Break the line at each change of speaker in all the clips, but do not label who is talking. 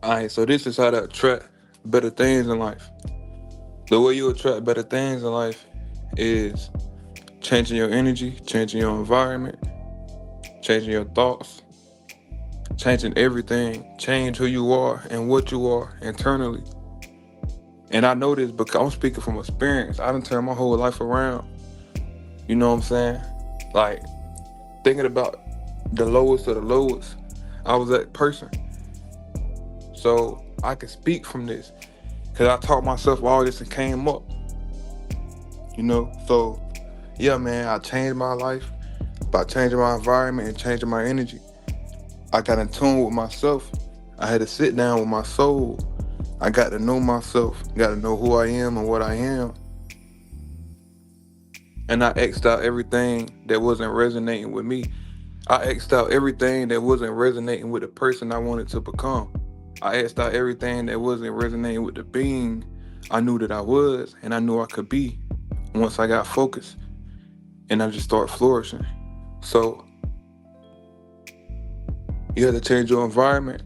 Alright, so this is how to attract better things in life. The way you attract better things in life is changing your energy, changing your environment, changing your thoughts, changing everything. Change who you are and what you are internally. And I know this because I'm speaking from experience. I done turned my whole life around. You know what I'm saying? Like thinking about the lowest of the lowest, I was that person. So I can speak from this because I taught myself all this and came up. So yeah, man, I changed my life by changing my environment and changing my energy. I got in tune with myself. I had to sit down with my soul. I got to know myself, got to know who I am and what I am. And I X'd out everything that wasn't resonating with me. I X'd out everything that wasn't resonating with the person I wanted to become. I X'd out everything that wasn't resonating with the being I knew that I was and I knew I could be once I got focused and I just started flourishing. So you have to change your environment.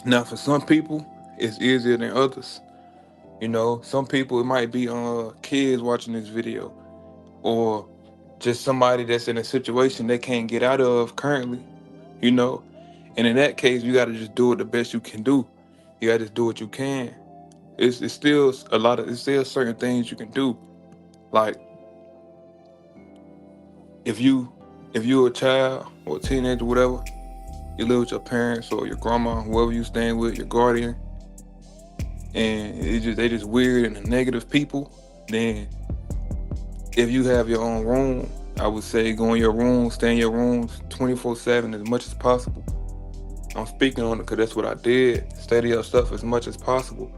Now, for some people, it's easier than others. Some people, it might be kids watching this video or just somebody that's in a situation they can't get out of currently, you know. And in that case, you got to just do it the best you can do. You got to just do what you can. It's still it's still certain things you can do. Like if you if you're a child or a teenager, whatever, you live with your parents or your grandma, whoever you staying with, your guardian, and they just weird and negative people, then if you have your own room, I would say go in your room, stay in your rooms 24/7 as much as possible. I'm speaking on it because that's what I did. Stay to yourself as much as possible.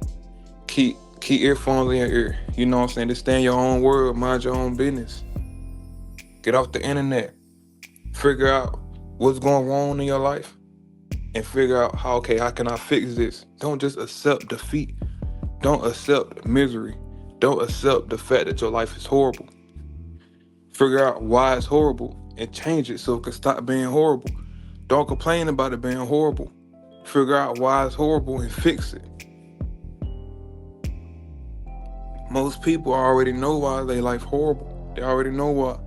Keep earphones in your ear. You know what I'm saying? Just stay in your own world, mind your own business. Get off the internet. Figure out what's going wrong in your life and figure out how can I fix this? Don't just accept defeat. Don't accept misery. Don't accept the fact that your life is horrible. Figure out why it's horrible and change it so it can stop being horrible. Don't complain about it being horrible. Figure out why it's horrible and fix it. Most people already know why their life horrible. They already know why.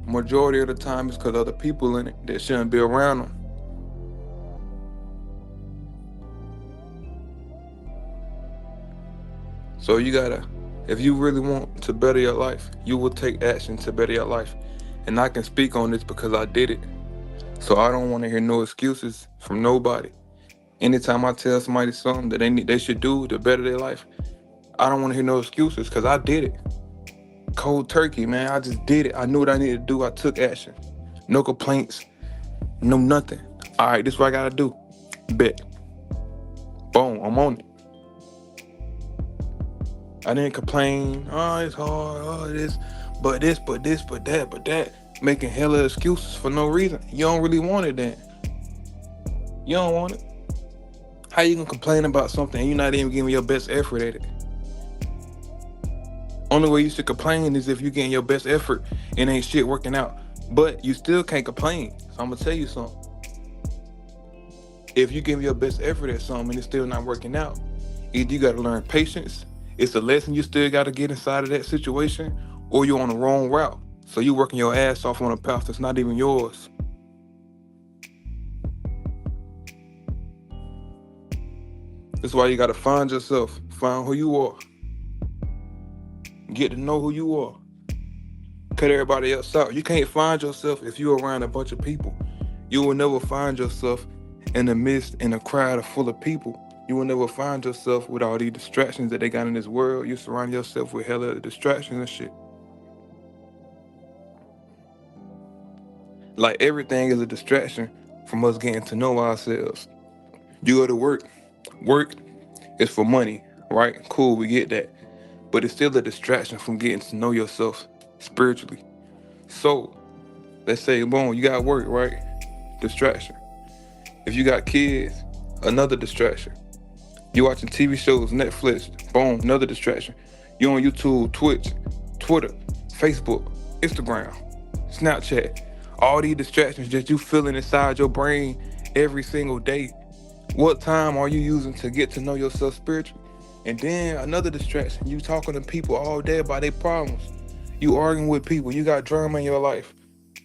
Majority of the time it's because other people in it that shouldn't be around them. So if you really want to better your life, you will take action to better your life. And I can speak on this because I did it. So I don't want to hear no excuses from nobody. Anytime I tell somebody something that they should do to better their life, I don't want to hear no excuses because I did it. Cold turkey, man. I just did it. I knew what I needed to do. I took action. No complaints. No nothing. All right, this is what I got to do. Bet. Boom, I'm on it. I didn't complain. Oh, it's hard. Oh, but that. Making hella excuses for no reason. You don't really want it then. You don't want it. How you gonna complain about something and you're not even giving your best effort at it? Only way you should complain is if you're getting your best effort and ain't shit working out. But you still can't complain. So I'm gonna tell you something. If you give your best effort at something and it's still not working out, either you gotta learn patience, it's a lesson you still gotta get inside of that situation, or you're on the wrong route. So you working your ass off on a path that's not even yours. That's why you gotta find yourself, find who you are, get to know who you are. Cut everybody else out. You can't find yourself if you're around a bunch of people. You will never find yourself in the midst in a crowd full of people. You will never find yourself with all these distractions that they got in this world. You surround yourself with hella distractions and shit. Like everything is a distraction from us getting to know ourselves. You go to work. Work is for money, right? Cool, we get that. But it's still a distraction from getting to know yourself spiritually. So, let's say, boom, you got work, right? Distraction. If you got kids, another distraction. You watching TV shows, Netflix, boom, another distraction. You on YouTube, Twitch, Twitter, Facebook, Instagram, Snapchat. All these distractions that you feeling inside your brain every single day. What time are you using to get to know yourself spiritually? And then another distraction, you talking to people all day about their problems. You arguing with people, you got drama in your life.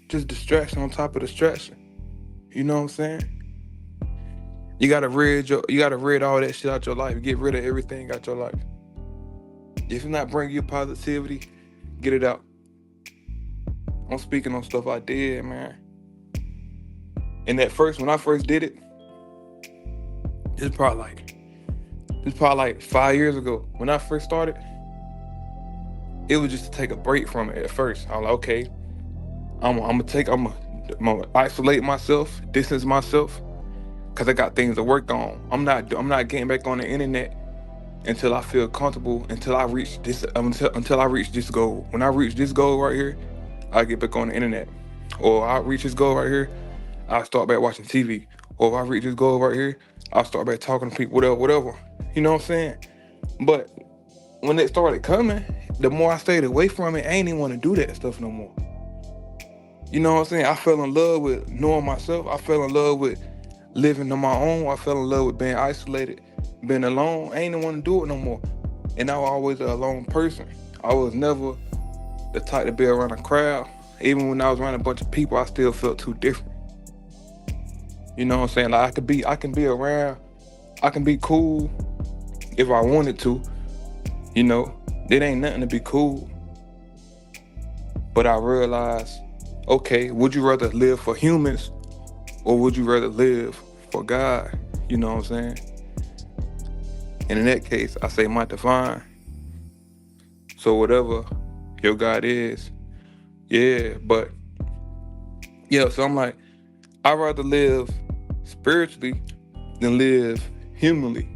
Just distraction on top of distraction. You know what I'm saying? You gotta rid all that shit out your life. Get rid of everything out your life. If it's not bringing you positivity, get it out. I'm speaking on stuff I did, man. And when I first did it, it's probably like it's probably like 5 years ago. When I first started, it was just to take a break from it at first. I'm like, okay, I'm gonna isolate myself, distance myself, cause I got things to work on. I'm not getting back on the internet until I feel comfortable, until I reach this goal. When I reach this goal right here, I get back on the internet. Or I reach this goal right here, I start back watching TV. Or if I reach this goal right here, I'll start back talking to people, whatever. You know what I'm saying? But when it started coming, the more I stayed away from it, I ain't even want to do that stuff no more. You know what I'm saying? I fell in love with knowing myself. I fell in love with living on my own. I fell in love with being isolated, being alone. I ain't even want to do it no more. And I was always a alone person. I was never the type to be around a crowd. Even when I was around a bunch of people, I still felt too different. You know what I'm saying? Like I can be around, I can be cool if I wanted to. You know, it ain't nothing to be cool. But I realized, okay, would you rather live for humans or would you rather live for God? You know what I'm saying? And in that case, I say my divine. So whatever your God is, yeah. But yeah, so I'm like, I'd rather live spiritually than live humanly.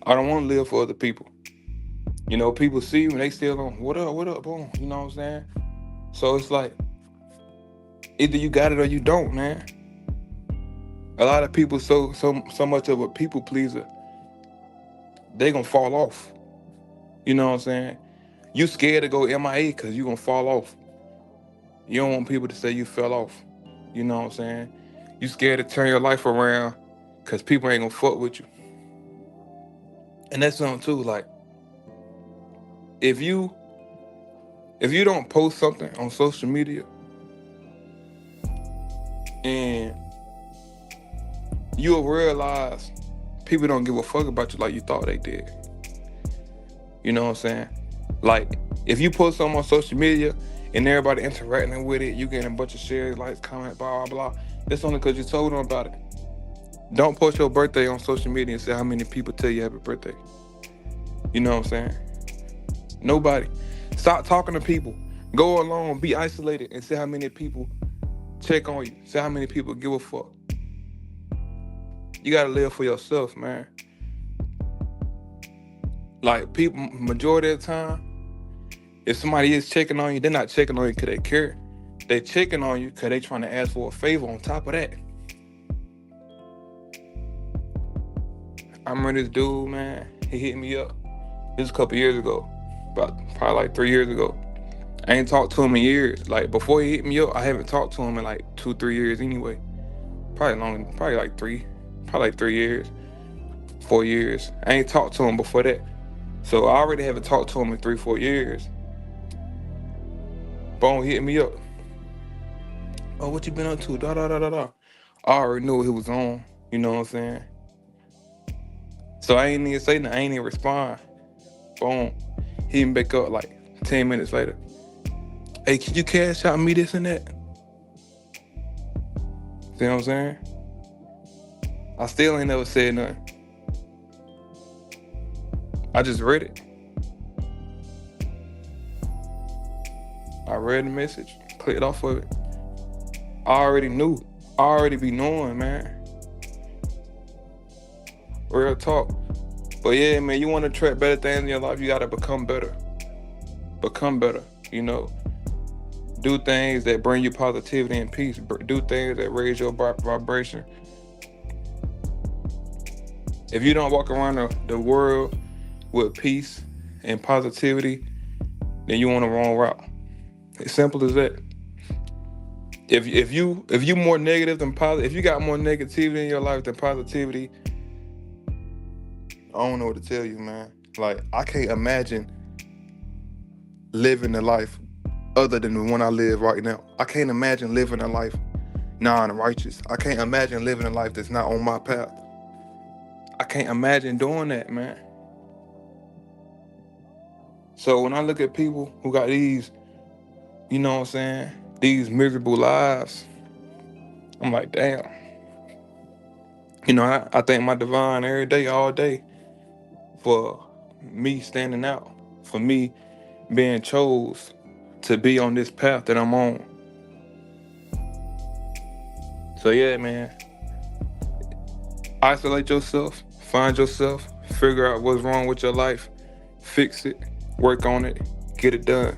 I don't want to live for other people. You know, people see you and they still on, what up, boom. You know what I'm saying? So it's like, either you got it or you don't, man. A lot of people so much of a people pleaser, they gonna fall off. You know what I'm saying? You scared to go MIA because you gonna fall off. You don't want people to say you fell off. You know what I'm saying? You scared to turn your life around because people ain't gonna fuck with you. And that's something too, like, if you don't post something on social media and you'll realize people don't give a fuck about you like you thought they did. You know what I'm saying? Like, if you post something on social media and everybody interacting with it, you getting a bunch of shares, likes, comments, blah, blah, blah. That's only because you told them about it. Don't post your birthday on social media and say how many people tell you happy birthday. You know what I'm saying? Nobody. Stop talking to people. Go alone, be isolated, and see how many people check on you. See how many people give a fuck. You gotta live for yourself, man. Like, people, majority of the time, if somebody is checking on you, they're not checking on you because they care. They checking on you because they trying to ask for a favor on top of that. I remember this dude, man, he hit me up. This was a couple years ago, probably like 3 years ago. I ain't talked to him in years. Like, before he hit me up, I haven't talked to him in like 2-3 years anyway. Probably like 3 years, 4 years. I ain't talked to him before that. So I already haven't talked to him in 3-4 years. Boom, hit me up. Oh, what you been up to? Da da da da da. I already knew what he was on. You know what I'm saying? So I ain't even say nothing. I ain't even respond. Boom. He even back up like 10 minutes later. Hey, can you cash out me this and that? See what I'm saying? I still ain't never said nothing. I just read it. I read the message, clicked off of it. I already knew. I already be knowing, man. Real talk. But yeah, man, you want to attract better things in your life, you gotta become better. Become better, you know. Do things that bring you positivity and peace. Do things that raise your vibration. If you don't walk around the world with peace and positivity, then you on the wrong route. As simple as that. If you more negative than positive, if you got more negativity in your life than positivity, I don't know what to tell you, man. Like, I can't imagine living a life other than the one I live right now. I can't imagine living a life non-righteous. I can't imagine living a life that's not on my path. I can't imagine doing that, man. So when I look at people who got these, you know what I'm saying, these miserable lives, I'm like, damn. You know, I thank my divine every day, all day, for me standing out, for me being chose to be on this path that I'm on. So yeah, man, isolate yourself, find yourself, figure out what's wrong with your life, fix it, work on it, get it done.